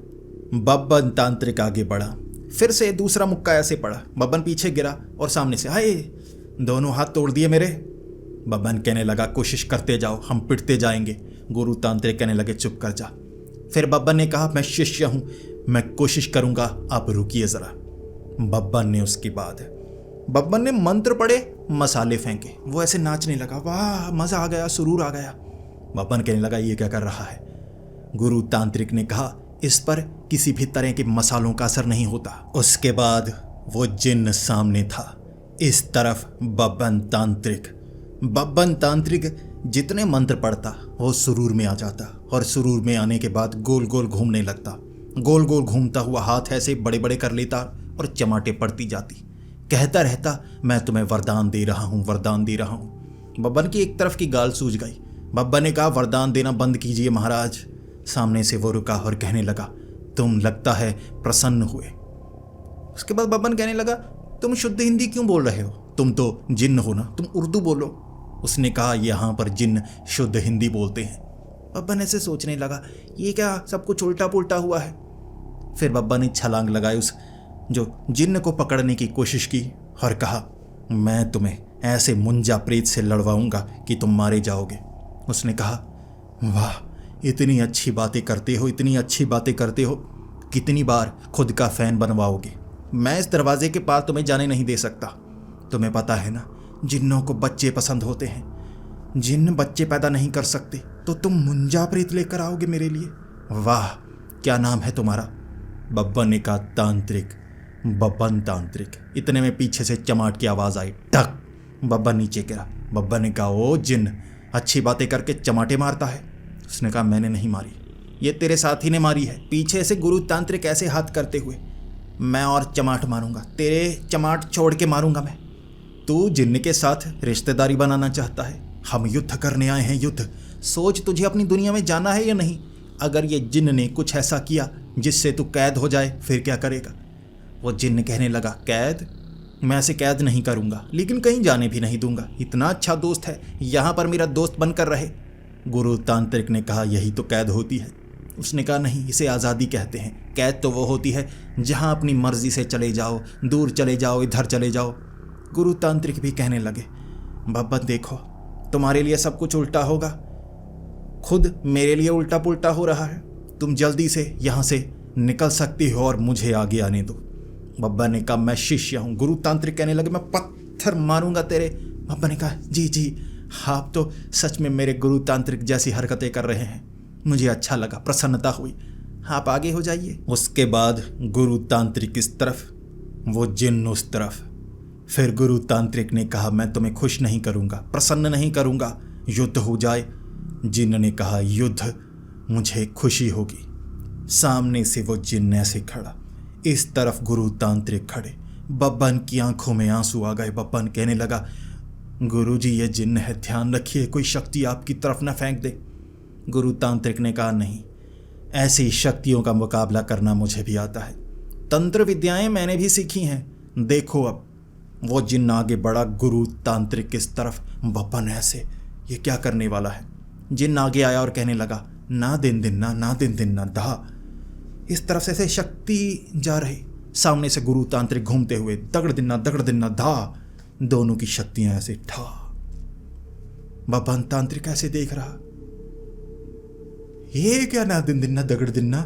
बब्बन तांत्रिक आगे बढ़ा। फिर से दूसरा मुक्का ऐसे पड़ा। बब्बन पीछे गिरा और सामने से, हाय दोनों हाथ तोड़ दिए मेरे। बब्बन कहने लगा, कोशिश करते जाओ, हम पिटते जाएंगे। गुरु तांत्रिक कहने लगे, चुप कर जा। फिर बब्बन ने कहा, मैं शिष्य हूं, मैं कोशिश करूंगा, आप रुकिए जरा। बब्बन ने उसके बाद बब्बन ने मंत्र पढ़े, मसाले फेंके, वो ऐसे नाचने लगा। वाह, मजा आ गया, सुरूर आ गया। बब्बन कहने लगा, ये क्या कर रहा है? गुरु तांत्रिक ने कहा, इस पर किसी भी तरह के मसालों का असर नहीं होता। उसके बाद वो जिन्न सामने था। इस तरफ बब्बन तांत्रिक जितने मंत्र पढ़ता वो सुरूर में आ जाता, और सुरूर में आने के बाद गोल गोल घूमने लगता। गोल गोल घूमता हुआ हाथ ऐसे बड़े बड़े कर लेता और चमाटे पड़ती जाती। कहता रहता, मैं तुम्हें वरदान दे रहा हूँ, वरदान दे रहा हूँ। बब्बन की एक तरफ की गाल सूज गई। बब्बन ने कहा, वरदान देना बंद कीजिए महाराज। सामने से वो रुका और कहने लगा, तुम लगता है प्रसन्न हुए। उसके बाद बब्बन कहने लगा, तुम शुद्ध हिंदी क्यों बोल रहे हो? तुम तो जिन्न हो ना, तुम उर्दू बोलो। उसने कहा, यहाँ पर जिन्न शुद्ध हिंदी बोलते हैं। बब्बन ऐसे सोचने लगा, ये क्या सब कुछ उल्टा पुल्टा हुआ है। फिर बब्बन ने छलांग लगाई, उस जो जिन्न को पकड़ने की कोशिश की और कहा, मैं तुम्हें ऐसे मुंजा प्रेत से लड़वाऊंगा कि तुम मारे जाओगे। उसने कहा, वाह, इतनी अच्छी बातें करते हो, इतनी अच्छी बातें करते हो, कितनी बार खुद का फैन बनवाओगे? मैं इस दरवाजे के पार तुम्हें जाने नहीं दे सकता। तुम्हें पता है ना, जिन्नों को बच्चे पसंद होते हैं। जिन्न बच्चे पैदा नहीं कर सकते, तो तुम मुंजा प्रेत लेकर आओगे मेरे लिए? वाह, क्या नाम है तुम्हारा? बब्बन ने कहा, तांत्रिक, बब्बन तांत्रिक। इतने में पीछे से चमाट की आवाज आई, टक। बब्बन नीचे गिरा। बब्बन ने कहा, ओ जिन्न, अच्छी बातें करके चमाटे मारता है। उसने कहा, मैंने नहीं मारी, ये तेरे साथी ने मारी है। पीछे से गुरु तांत्रिक ऐसे हाथ करते हुए, मैं और चमाट मारूंगा, तेरे चमाट छोड़ के मारूंगा मैं। तू जिन्न के साथ रिश्तेदारी बनाना चाहता है? हम युद्ध करने आए हैं, युद्ध। सोच, तुझे अपनी दुनिया में जाना है या नहीं? अगर ये जिन्न ने कुछ ऐसा किया जिससे तू कैद हो जाए, फिर क्या करेगा? वो जिन्न कहने लगा, कैद? मैं ऐसे कैद नहीं करूंगा, लेकिन कहीं जाने भी नहीं दूंगा। इतना अच्छा दोस्त है, यहाँ पर मेरा दोस्त बनकर रहे। गुरु तांत्रिक ने कहा, यही तो कैद होती है। उसने कहा, नहीं, इसे आज़ादी कहते हैं। कैद तो वो होती है जहाँ अपनी मर्जी से चले जाओ, दूर चले जाओ, इधर चले जाओ। गुरु तांत्रिक भी कहने लगे, बब्बन देखो, तुम्हारे लिए सब कुछ उल्टा होगा, खुद मेरे लिए उल्टा पुल्टा हो रहा है। तुम जल्दी से यहाँ से निकल सकती हो और मुझे आगे आने दो। बब्बन ने कहा, मैं शिष्य हूँ। गुरु तांत्रिक कहने लगे, मैं पत्थर मारूंगा तेरे। बब्बन ने कहा, जी जी, आप तो सच में मेरे गुरु तांत्रिक जैसी हरकतें कर रहे हैं, मुझे अच्छा लगा, प्रसन्नता हुई, आप आगे हो जाइए। उसके बाद गुरु तांत्रिक इस तरफ, वो जिन्न उस तरफ। फिर गुरु तांत्रिक ने कहा, मैं तुम्हें खुश नहीं करूंगा, प्रसन्न नहीं करूंगा, युद्ध हो जाए। जिन्न ने कहा, युद्ध, मुझे खुशी होगी। सामने से वो जिन्न ऐसे खड़ा, इस तरफ गुरु तांत्रिक खड़े। बब्बन की आंखों में आंसू आ गए। बब्बन कहने लगा, गुरुजी, ये जिन्न है, ध्यान रखिए कोई शक्ति आपकी तरफ न फेंक दे। गुरु तांत्रिक ने कहा, नहीं, ऐसी शक्तियों का मुकाबला करना मुझे भी आता है, तंत्र विद्याएं मैंने भी सीखी हैं। देखो अब। वो जिन्न आगे बढ़ा, गुरु तांत्रिक किस तरफ, बब्बन ऐसे, ये क्या करने वाला है? जिन्न आगे आया और कहने लगा, ना दिन दिन ना, ना दिन दिन ना, धा। इस तरफ से ऐसे शक्ति जा रही, सामने से गुरु तांत्रिक घूमते हुए, दगड़ दिन्ना धा, दोनों की शक्तियां ऐसे ठा। बब्बन तांत्रिक ऐसे देख रहा, ये क्या ना दिन दिन्ना दगड़ दिन्ना?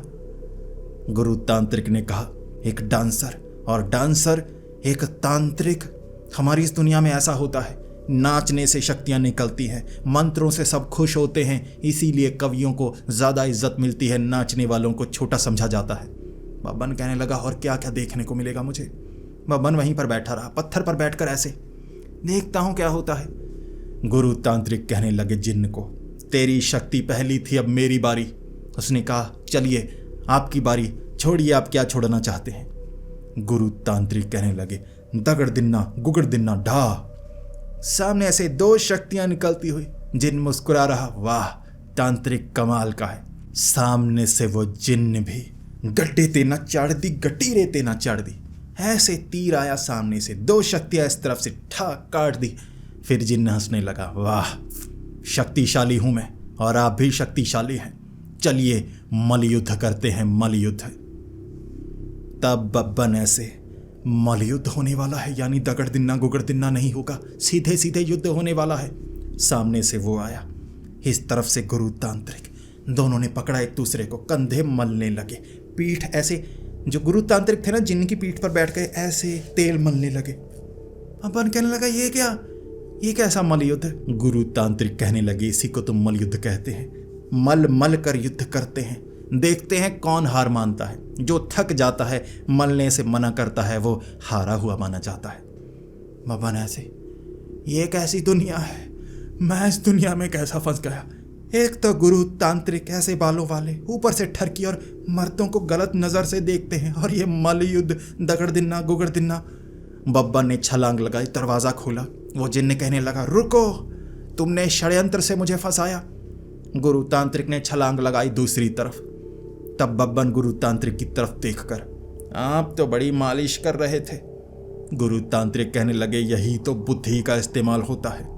गुरु तांत्रिक ने कहा, एक डांसर और डांसर एक तांत्रिक। हमारी इस दुनिया में ऐसा होता है, नाचने से शक्तियां निकलती हैं, मंत्रों से सब खुश होते हैं, इसीलिए कवियों को ज्यादा इज्जत मिलती है, नाचने वालों को छोटा समझा जाता है। बब्बन कहने लगा, और क्या क्या देखने को मिलेगा मुझे? बब्बन वहीं पर बैठा रहा, पत्थर पर बैठकर ऐसे देखता हूं क्या होता है। गुरु तांत्रिक कहने लगे जिन्न को, तेरी शक्ति पहली थी, अब मेरी बारी। उसने कहा, चलिए आपकी बारी, छोड़िए आप क्या छोड़ना चाहते हैं। गुरु तांत्रिक कहने लगे, दगड़ दिन्ना गुगड़ दिन्ना ढा। सामने ऐसे दो शक्तियां निकलती हुई। जिन्न मुस्कुरा रहा, वाह तांत्रिक कमाल का है। सामने से वो जिन्न भी गड्ढे ते न चाड़ दी, गट्टी रेते न चाड़ दी। ऐसे तीर आया सामने से, दो शक्तियां इस तरफ से ठाक काट दी। फिर जिन्न हंसने लगा, वाह शक्तिशाली हूं मैं और आप भी शक्तिशाली हैं, चलिए मलयुद्ध करते हैं, मलयुद्ध। तब बब्बन ऐसे, मलयुद्ध होने वाला है, यानी दगड़ दिन्ना गुगड़ दिन्ना नहीं होगा, सीधे सीधे युद्ध होने वाला है। सामने से वो आया, इस तरफ से गुरु तांत्रिक। दोनों ने पकड़ा एक दूसरे को, कंधे मलने लगे, पीठ ऐसे, जो गुरु तांत्रिक थे ना जिनकी पीठ पर बैठ गए, ऐसे तेल मलने लगे। अपन कहने लगा, ये क्या, ये कैसा मलयुद्ध? गुरु तांत्रिक कहने लगे, इसी को तुम मलयुद्ध कहते हैं। मल मल कर युद्ध करते हैं, देखते हैं कौन हार मानता है। जो थक जाता है, मलने से मना करता है, वो हारा हुआ माना जाता है। बब्बन ऐसे, ये कैसी दुनिया है, मैं इस दुनिया में कैसा फंस गया। एक तो गुरु तांत्रिक ऐसे बालों वाले, ऊपर से ठरकी और मर्दों को गलत नजर से देखते हैं, और ये मलयुद्ध दगड़ दिन्ना गुगड़ दिन्ना। बब्बन ने छलांग लगाई, दरवाजा खोला। वो जिन्न कहने लगा, रुको, तुमने षड्यंत्र से मुझे फंसाया। गुरु तांत्रिक ने छलांग लगाई दूसरी तरफ। तब बब्बन गुरु तांत्रिक की तरफ देखकर, आप तो बड़ी मालिश कर रहे थे। गुरु तांत्रिक कहने लगे, यही तो बुद्धि का इस्तेमाल होता है।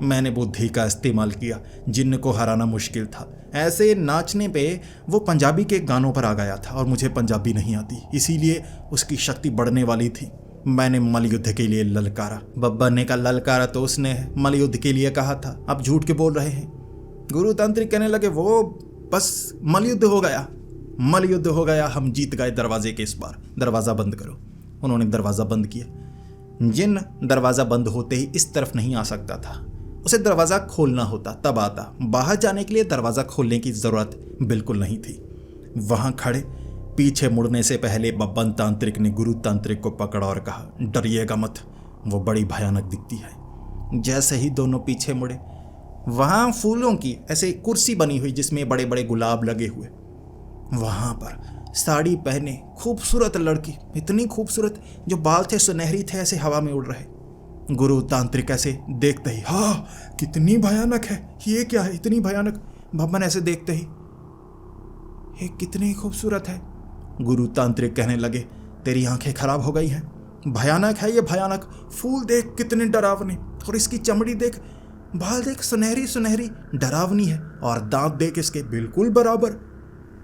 मैंने बुद्धि का इस्तेमाल किया, जिन्न को हराना मुश्किल था। ऐसे नाचने पे वो पंजाबी के गानों पर आ गया था और मुझे पंजाबी नहीं आती, इसीलिए उसकी शक्ति बढ़ने वाली थी। मैंने मलयुद्ध के लिए ललकारा। बब्बन ने कहा, ललकारा तो उसने मलयुद्ध के लिए कहा था, अब झूठ के बोल रहे हैं। गुरु तांत्रिक कहने लगे, वो बस मलयुद्ध हो गया, मलयुद्ध हो गया, हम जीत गए दरवाजे के इस बार, दरवाज़ा बंद करो। उन्होंने दरवाज़ा बंद किया। जिन्न दरवाज़ा बंद होते ही इस तरफ नहीं आ सकता था, उसे दरवाज़ा खोलना होता तब आता। बाहर जाने के लिए दरवाज़ा खोलने की ज़रूरत बिल्कुल नहीं थी। वहाँ खड़े पीछे मुड़ने से पहले बब्बन तांत्रिक ने गुरु तांत्रिक को पकड़ा और कहा, डरिएगा मत, वो बड़ी भयानक दिखती है। जैसे ही दोनों पीछे मुड़े, वहाँ फूलों की ऐसे कुर्सी बनी हुई जिसमें बड़े बड़े गुलाब लगे हुए, वहाँ पर साड़ी पहने खूबसूरत लड़की, इतनी खूबसूरत, जो बाल थे सुनहरी थे, ऐसे हवा में उड़ रहे। गुरु तांत्रिक ऐसे देखते ही, हाँ कितनी भयानक है, ये क्या है इतनी भयानक। बब्बन ऐसे देखते ही, ये कितनी खूबसूरत है। गुरु तांत्रिक कहने लगे, तेरी आंखें खराब हो गई हैं, भयानक है ये भयानक। फूल देख कितने डरावने, और इसकी चमड़ी देख, बाल देख सुनहरी सुनहरी डरावनी है, और दांत देख इसके बिल्कुल बराबर।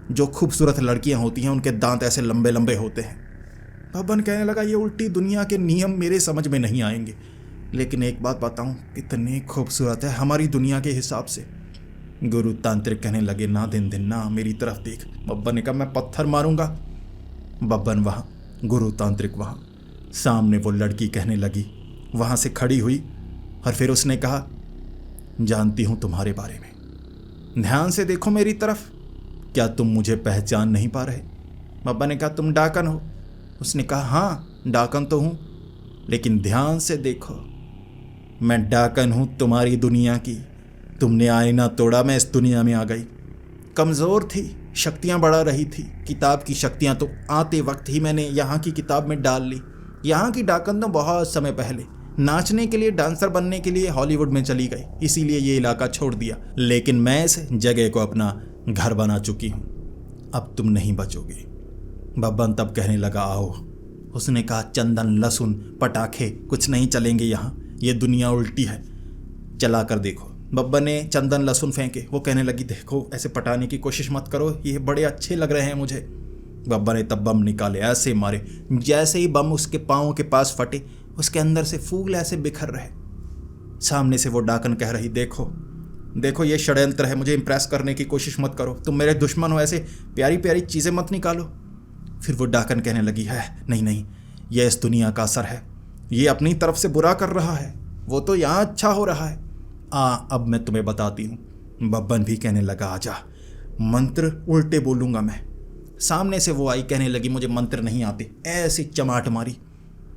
जो खूबसूरत लड़कियां होती हैं उनके दांत ऐसे लंबे लंबे होते हैं। बब्बन कहने लगा, ये उल्टी दुनिया के नियम मेरे समझ में नहीं आएंगे, लेकिन एक बात बताऊं, कितनी खूबसूरत है हमारी दुनिया के हिसाब से। गुरु तांत्रिक कहने लगे, ना दिन दिन ना, मेरी तरफ देख। बब्बन ने कहा, मैं पत्थर मारूंगा। बब्बन वहाँ, गुरु तांत्रिक वहाँ। सामने वो लड़की कहने लगी, वहाँ से खड़ी हुई, और फिर उसने कहा, जानती हूँ तुम्हारे बारे में, ध्यान से देखो मेरी तरफ, क्या तुम मुझे पहचान नहीं पा रहे? बब्बन ने कहा, तुम डाकन हो? उसने कहा, हाँ डाकन तो हूँ, लेकिन ध्यान से देखो, मैं डाकन हूँ तुम्हारी दुनिया की। तुमने आईना तोड़ा, मैं इस दुनिया में आ गई। कमज़ोर थी, शक्तियाँ बढ़ा रही थी, किताब की शक्तियाँ तो आते वक्त ही मैंने यहाँ की किताब में डाल ली। यहाँ की डाकन तो बहुत समय पहले नाचने के लिए, डांसर बनने के लिए हॉलीवुड में चली गई, इसीलिए ये इलाका छोड़ दिया। लेकिन मैं इस जगह को अपना घर बना चुकी हूँ, अब तुम नहीं बचोगे। बब्बन तब कहने लगा, आओ। उसने कहा, चंदन लहसुन पटाखे कुछ नहीं चलेंगे यहाँ, ये दुनिया उल्टी है, चला कर देखो। बब्बन ने चंदन लहसुन फेंके। वो कहने लगी, देखो ऐसे पटाने की कोशिश मत करो, ये बड़े अच्छे लग रहे हैं मुझे। बब्बन ने तब बम निकाले, ऐसे मारे, जैसे ही बम उसके पाँव के पास फटे, उसके अंदर से फूल ऐसे बिखर रहे। सामने से वो डाकन कह रही, देखो देखो ये षड्यंत्र है, मुझे इम्प्रेस करने की कोशिश मत करो, तुम मेरे दुश्मन हो, ऐसे प्यारी प्यारी चीज़ें मत निकालो। फिर वो डाकन कहने लगी है, नहीं नहीं, ये इस दुनिया का असर है, ये अपनी तरफ से बुरा कर रहा है, वो तो यहाँ अच्छा हो रहा है। अब मैं तुम्हें बताती हूँ। बब्बन भी कहने लगा, आजा, मंत्र उल्टे बोलूँगा मैं। सामने से वो आई, कहने लगी मुझे मंत्र नहीं आते, ऐसी चमाट मारी।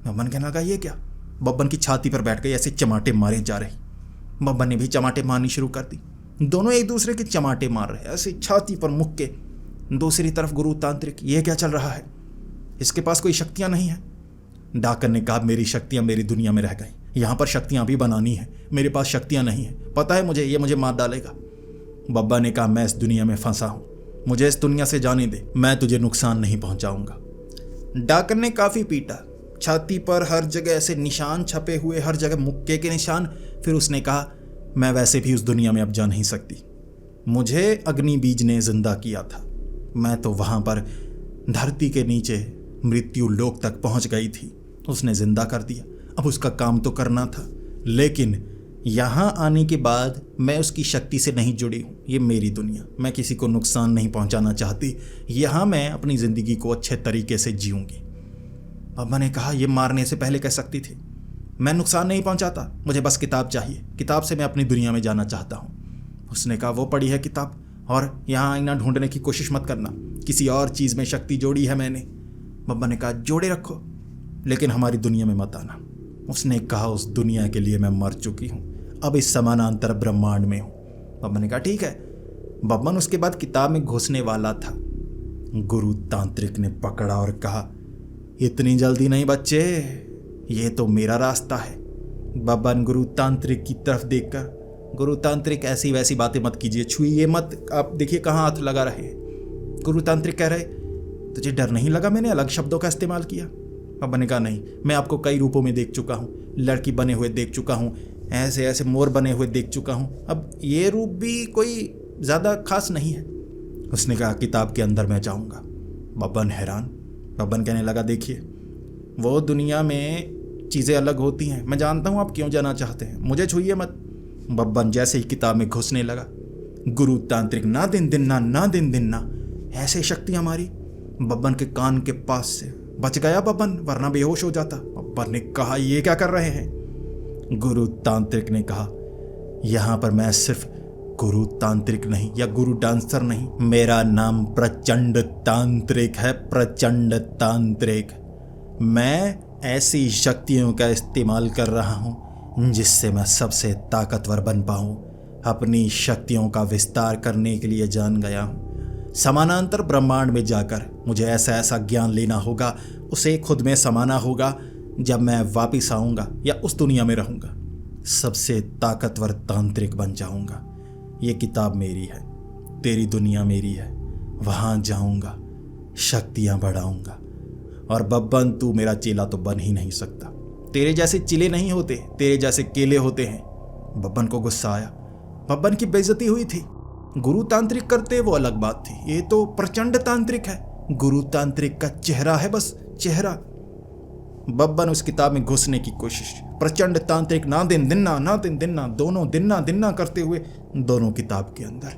बब्बन कहने लगा ये क्या? बब्बन की छाती पर बैठ गई, ऐसे चमाटे मारे जा रही। बब्बन ने भी चमाटे मारनी शुरू कर दी। दोनों एक दूसरे के चमाटे मार रहे, ऐसे छाती पर मुक्के। दूसरी तरफ गुरु तांत्रिक, ये क्या चल रहा है? इसके पास कोई शक्तियां नहीं है। डाकन ने कहा, मेरी शक्तियां मेरी दुनिया में रह गई, यहाँ पर शक्तियां भी बनानी है, मेरे पास शक्तियां नहीं है, पता है मुझे, ये मुझे मार डालेगा। बब्बा ने कहा, मैं इस दुनिया में फंसा हूं, मुझे इस दुनिया से जाने दे, मैं तुझे नुकसान नहीं पहुंचाऊंगा। डाकन ने काफी पीटा, छाती पर हर जगह ऐसे निशान छपे हुए, हर जगह मुक्के के निशान। फिर उसने कहा, मैं वैसे भी उस दुनिया में अब जा नहीं सकती, मुझे अग्नि बीज ने जिंदा किया था, मैं तो वहां पर धरती के नीचे मृत्यु लोक तक पहुंच गई थी, उसने जिंदा कर दिया, अब उसका काम तो करना था। लेकिन यहाँ आने के बाद मैं उसकी शक्ति से नहीं जुड़ी हूँ, ये मेरी दुनिया, मैं किसी को नुकसान नहीं पहुँचाना चाहती, यहाँ मैं अपनी ज़िंदगी को अच्छे तरीके से जीऊँगी। अब मैंने कहा, ये मारने से पहले कह सकती थी, मैं नुकसान नहीं पहुँचाता, मुझे बस किताब चाहिए, किताब से मैं अपनी दुनिया में जाना चाहता हूँ। उसने कहा, वो पढ़ी है किताब, और यहाँ आईना ढूंढने की कोशिश मत करना, किसी और चीज़ में शक्ति जोड़ी है मैंने। बब्बा ने कहा, जोड़े रखो, लेकिन हमारी दुनिया में मत आना। उसने कहा, उस दुनिया के लिए मैं मर चुकी हूँ, अब इस समानांतर ब्रह्मांड में हूँ। बब्बा ने कहा, ठीक है। बब्बन उसके बाद किताब में घुसने वाला था, गुरु तांत्रिक ने पकड़ा और कहा, इतनी जल्दी नहीं बच्चे, ये तो मेरा रास्ता है। बब्बन गुरु तांत्रिक की तरफ देखकर, गुरु तांत्रिक ऐसी वैसी बातें मत कीजिए, छुइए मत, आप देखिए कहाँ हाथ लगा रहे हैं। गुरु तांत्रिक कह रहे, तुझे डर नहीं लगा मैंने अलग शब्दों का इस्तेमाल किया? बब्बा ने कहा, नहीं, मैं आपको कई रूपों में देख चुका हूँ, लड़की बने हुए देख चुका हूँ, ऐसे ऐसे मोर बने हुए देख चुका हूँ, अब ये रूप भी कोई ज़्यादा खास नहीं है। उसने कहा, किताब के अंदर मैं जाऊँगा। बब्बन हैरान। बब्बन कहने लगा, देखिए वो दुनिया में चीज़ें अलग होती हैं, मैं जानता हूँ आप क्यों जाना चाहते हैं, मुझे छुइए मत। बब्बन जैसे ही किताब में घुसने लगा, गुरु तांत्रिक ना दिन दिन ना ऐसे शक्तियाँ मारी बब्बन के कान के पास से। बच गया बब्बन, वरना बेहोश हो जाता। बब्बन ने कहा, ये क्या कर रहे हैं? गुरु तांत्रिक ने कहा, यहाँ पर मैं सिर्फ गुरु तांत्रिक नहीं या गुरु डांसर नहीं, मेरा नाम प्रचंड तांत्रिक है, प्रचंड तांत्रिक। मैं ऐसी शक्तियों का इस्तेमाल कर रहा हूँ जिससे मैं सबसे ताकतवर बन पाऊँ। अपनी शक्तियों का विस्तार करने के लिए जान गया हूँ। समानांतर ब्रह्मांड में जाकर मुझे ऐसा ऐसा ज्ञान लेना होगा, उसे खुद में समाना होगा। जब मैं वापिस आऊँगा या उस दुनिया में रहूँगा, सबसे ताकतवर तांत्रिक बन जाऊँगा। ये किताब मेरी है, तेरी दुनिया मेरी है, वहाँ जाऊँगा, शक्तियाँ बढ़ाऊँगा। और बब्बन, तू मेरा चेला तो बन ही नहीं सकता, तेरे जैसे चिले नहीं होते, तेरे जैसे केले होते हैं। बब्बन को गुस्सा आया, बब्बन की बेइज्जती हुई थी। गुरु तांत्रिक करते वो अलग बात थी, ये तो प्रचंड तांत्रिक है, गुरु तांत्रिक का चेहरा है, बस चेहरा। बब्बन उस किताब में घुसने की कोशिश, प्रचंड तांत्रिक ना दिन दिन्ना, दोनों दिन्ना करते हुए दोनों किताब के अंदर।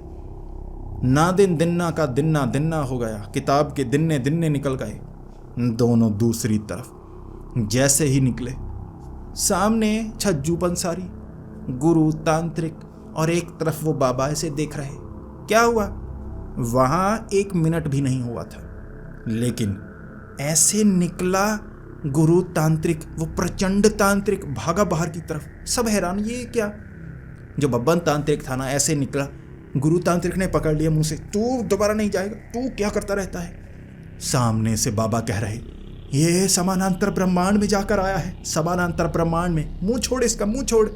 ना दिन दिन्ना का दिन्ना हो गया, किताब के दिन्ने निकल गए। दोनों दूसरी तरफ जैसे ही निकले, सामने छज्जू पंसारी, गुरु तांत्रिक और एक तरफ वो बाबा ऐसे देख रहे। क्या हुआ? वहां 1 मिनट भी नहीं हुआ था, लेकिन ऐसे निकला गुरु तांत्रिक, वो प्रचंड तांत्रिक भागा बाहर की तरफ। सब हैरान, ये क्या? जो बब्बन तांत्रिक था ना, ऐसे निकला, गुरु तांत्रिक ने पकड़ लिया मुंह से, तू दोबारा नहीं जाएगा, तू क्या करता रहता है? सामने से बाबा कह रहे, ये समानांतर ब्रह्मांड में जाकर आया है, समानांतर ब्रह्मांड में, मुंह छोड़ इसका, मुंह छोड़।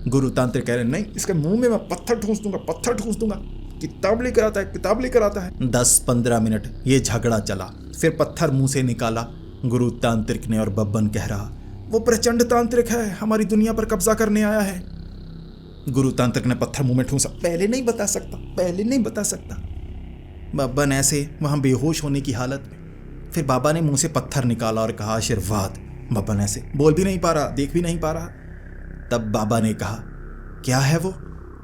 गुरु तांत्रिक कह रहे, नहीं, इसके मुंह में मैं पत्थर ठूंस दूंगा, किताब लेकर आता है। 10-15 मिनट ये झगड़ा चला, फिर पत्थर मुंह से निकाला गुरु तांत्रिक ने, और बब्बन कह रहा, वो प्रचंड तांत्रिक है, हमारी दुनिया पर कब्जा करने आया है। गुरु तांत्रिक ने पत्थर मुंह में ठूंसा, पहले नहीं बता सकता। बब्बन ऐसे वहां बेहोश होने की हालत में। फिर बाबा ने मुंह से पत्थर निकाला और कहा, आशीर्वाद। बब्बन ऐसे बोल भी नहीं पा रहा, देख भी नहीं पा रहा। तब बाबा ने कहा, क्या है वो?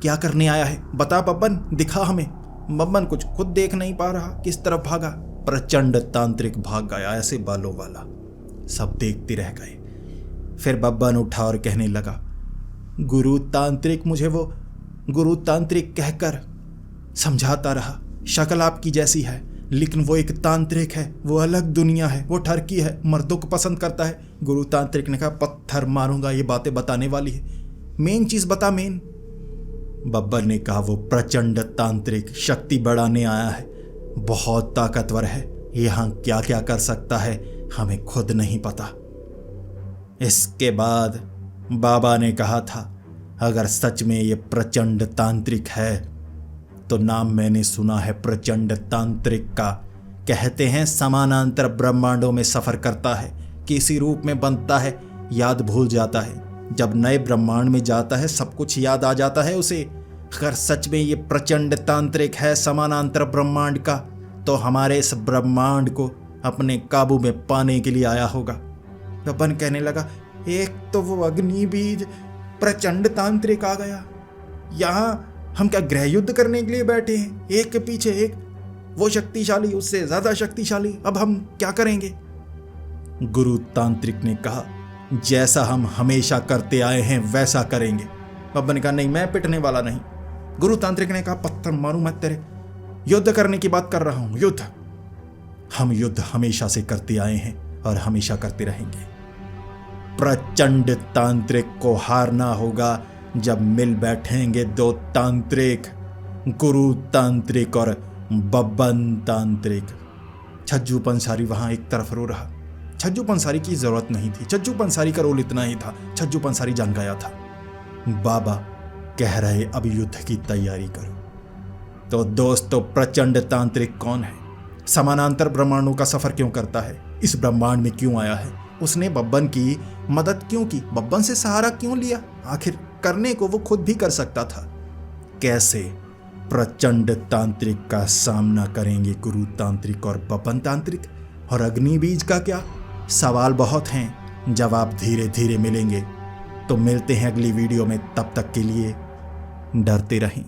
क्या करने आया है? बता बब्बन, दिखा हमें। बब्बन कुछ खुद देख नहीं पा रहा, किस तरफ भागा। प्रचंड तांत्रिक भाग गया ऐसे बालों वाला। सब देखते रह गए। फिर बब्बन उठा और कहने लगा, गुरु तांत्रिक, मुझे वो गुरु तांत्रिक कहकर समझाता रहा। शक्ल आपकी जैसी है, लेकिन वो एक तांत्रिक है, वो अलग दुनिया है, वो ठरकी है, मर्दों को पसंद करता है। गुरु तांत्रिक ने कहा, पत्थर मारूंगा, ये बातें बताने वाली है। मेन चीज बता, मेन। बब्बर ने कहा, वो प्रचंड तांत्रिक शक्ति बढ़ाने आया है, बहुत ताकतवर है, यहां क्या क्या कर सकता है हमें खुद नहीं पता। इसके बाद बाबा ने कहा था, अगर सच में ये प्रचंड तांत्रिक है तो नाम मैंने सुना है प्रचंड तांत्रिक का। कहते हैं समानांतर ब्रह्मांडों में सफर करता है, किसी रूप में बनता है, याद भूल जाता है, जब नए ब्रह्मांड में जाता है सब कुछ याद आ जाता है उसे। अगर सच में ये प्रचंड तांत्रिक है समानांतर ब्रह्मांड का, तो हमारे इस ब्रह्मांड को अपने काबू में पाने के लिए आया होगा। बब्बन कहने लगा, एक तो वो अग्नि बीज प्रचंड तांत्रिक आ गया, यहाँ हम क्या ग्रह युद्ध करने के लिए बैठे हैं, एक के पीछे एक, वो शक्तिशाली उससे ज्यादा शक्तिशाली, अब हम क्या करेंगे? गुरु तांत्रिक ने कहा, जैसा हम हमेशा करते आए हैं वैसा करेंगे। बब्बन ने कहा, नहीं, मैं पिटने वाला नहीं। गुरु तांत्रिक ने कहा, पत्थर मारूं मैं तेरे, युद्ध करने की बात कर रहा हूं, युद्ध। हम युद्ध हमेशा से करते आए हैं और हमेशा करते रहेंगे। प्रचंड तांत्रिक को हारना होगा जब मिल बैठेंगे दो तांत्रिक, गुरु तांत्रिक और बब्बन तांत्रिक। छज्जू पंसारी वहां एक तरफ रो रहा। छज्जू पंसारी की जरूरत नहीं थी, छज्जू पंसारी का रोल इतना ही था, छज्जू पंसारी जान गया था। बाबा कह रहे, अब युद्ध की तैयारी करो। तो दोस्तों, प्रचंड तांत्रिक कौन है? समानांतर ब्रह्मांडों का सफर क्यों करता है? इस ब्रह्मांड में क्यों आया है? उसने बब्बन की मदद क्यों की? बब्बन से सहारा क्यों लिया? आखिर करने को वो खुद भी कर सकता था। कैसे प्रचंड तांत्रिक का सामना करेंगे गुरु तांत्रिक और बब्बन तांत्रिक? और अग्नि बीज का क्या? सवाल बहुत हैं, जवाब धीरे धीरे मिलेंगे। तो मिलते हैं अगली वीडियो में, तब तक के लिए डरते रहें।